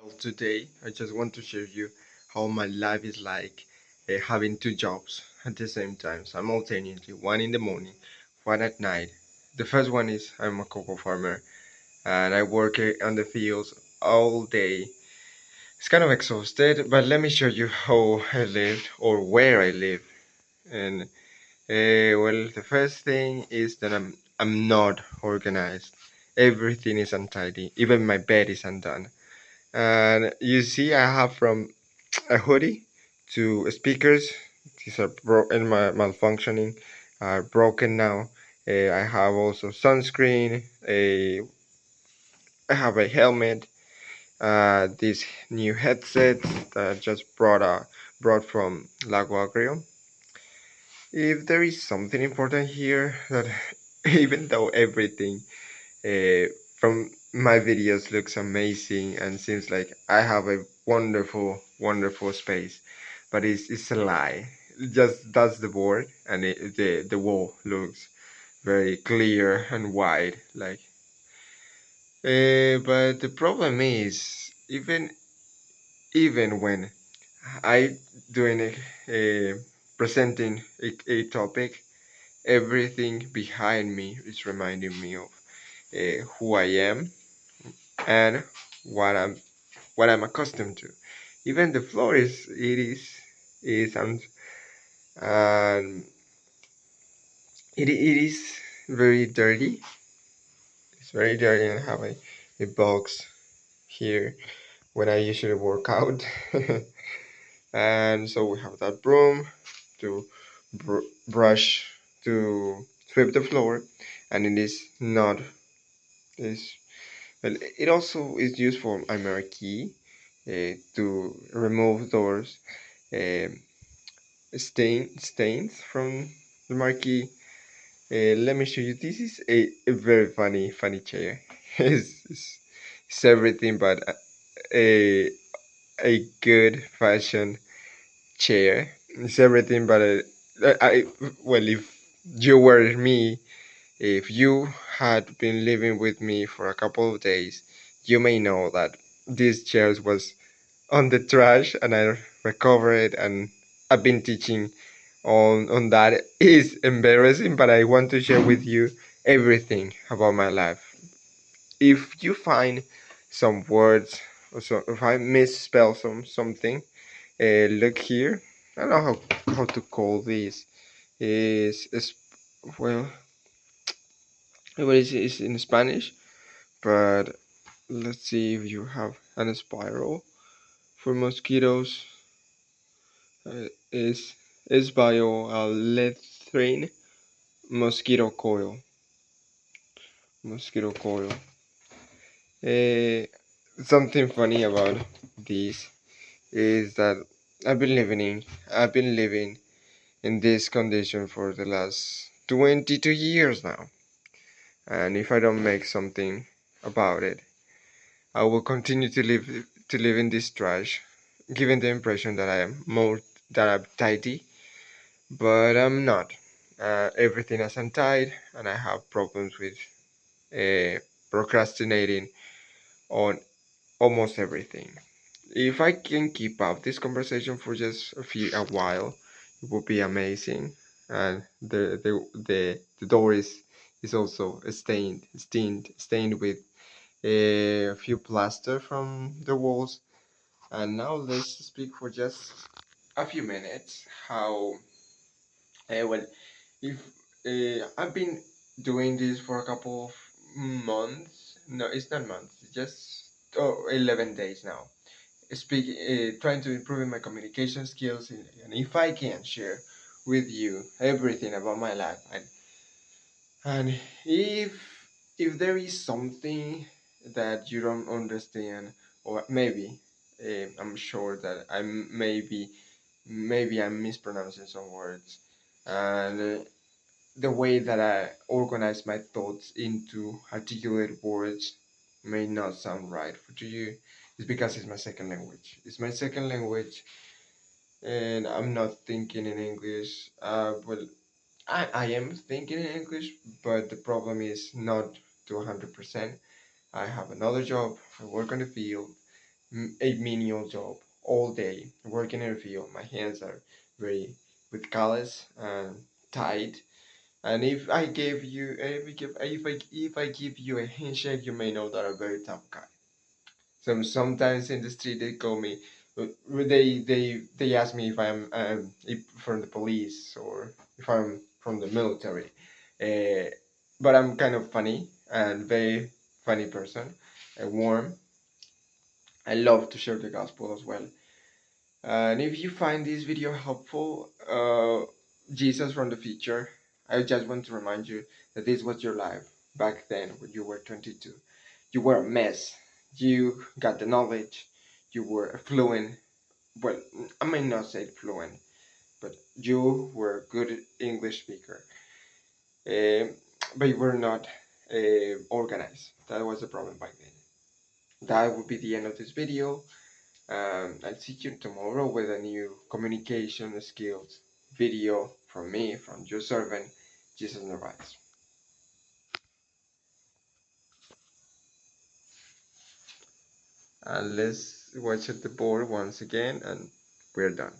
Well, today I just want to share you how my life is like having two jobs at the same time, simultaneously, one in the morning, one at night. The first one is I'm a cocoa farmer and I work on the fields all day. It's kind of exhausted, but let me show you how I live or where I live. And well, the first thing is that I'm not organized. Everything is untidy. Even my bed is undone. And you see, I have from a hoodie to speakers. These are and malfunctioning, are broken now. I have also sunscreen. I have a helmet. This new headset that I just brought from Lago Agrio. If there is something important here, that even though everything uh, from my videos looks amazing and seems like I have a wonderful space, but it's a lie. Just that's the board, and the wall looks very clear and wide. But the problem is, even when I doing presenting a topic, everything behind me is reminding me of who I am and what I'm accustomed to. Even the floor is um, it is very dirty. It's very dirty and have a box here when I usually work out. And so we have that broom to brush to sweep the floor, and it is not is well. It also is used for a marquee to remove those um stains from the marquee. Let me show you. This is a very funny chair. It's everything but a good fashion chair. It's everything but well, if you were me, if you had been living with me for a couple of days, you may know that this chair was on the trash and I recovered it, and I've been teaching on that. Is embarrassing, but I want to share with you everything about my life. If you find some words or so, if I misspell something, look here. I don't know how to call this. Is well, what is in Spanish, but let's see if you have an spiral for mosquitoes. Is biolethrine mosquito coil. Mosquito coil. Uh, Something funny about this is that I've been living in this condition for the last 22 years now. And if I don't make something about it, I will continue to live in this trash, giving the impression that I am more that I'm tidy, but I'm not. Everything is untied, and I have problems with uh, procrastinating on almost everything. If I can keep up this conversation for just a while, it would be amazing. And the door is also stained with a few plaster from the walls. And now let's speak for just a few minutes how well, if I've been doing this for a couple of months. No, it's not months. It's just 11 days now. Trying to improve my communication skills, and if I can share with you everything about my life, and if there is something that you don't understand, or maybe I'm sure that maybe I'm mispronouncing some words, and the way that I organize my thoughts into articulate words may not sound right to you. It's because it's my second language. It's my second language, and I'm not thinking in English. Well, I am thinking in English, but the problem is not to 100%. I have another job. I work on the field. a menial job all day, working in a field. My hands are very with callus and tight. And if I gave you, if I give you a handshake, you may know that I'm a very tough guy. Sometimes in the street they call me, they ask me if I'm if from the police or if I'm from the military, uh, but I'm kind of funny and very funny person, warm. I love to share the gospel as well. And if you find this video helpful, Jesus from the future, I just want to remind you that this was your life back then when you were 22. You were a mess. You got the knowledge. You were fluent. Well, I may not say fluent, but you were a good English speaker. Um, but you were not organized. That was the problem back then. That would be the end of this video. I'll see you tomorrow with a new communication skills video from me, from your servant, Jesus Narvaez. And let's watch at the board once again, and we're done.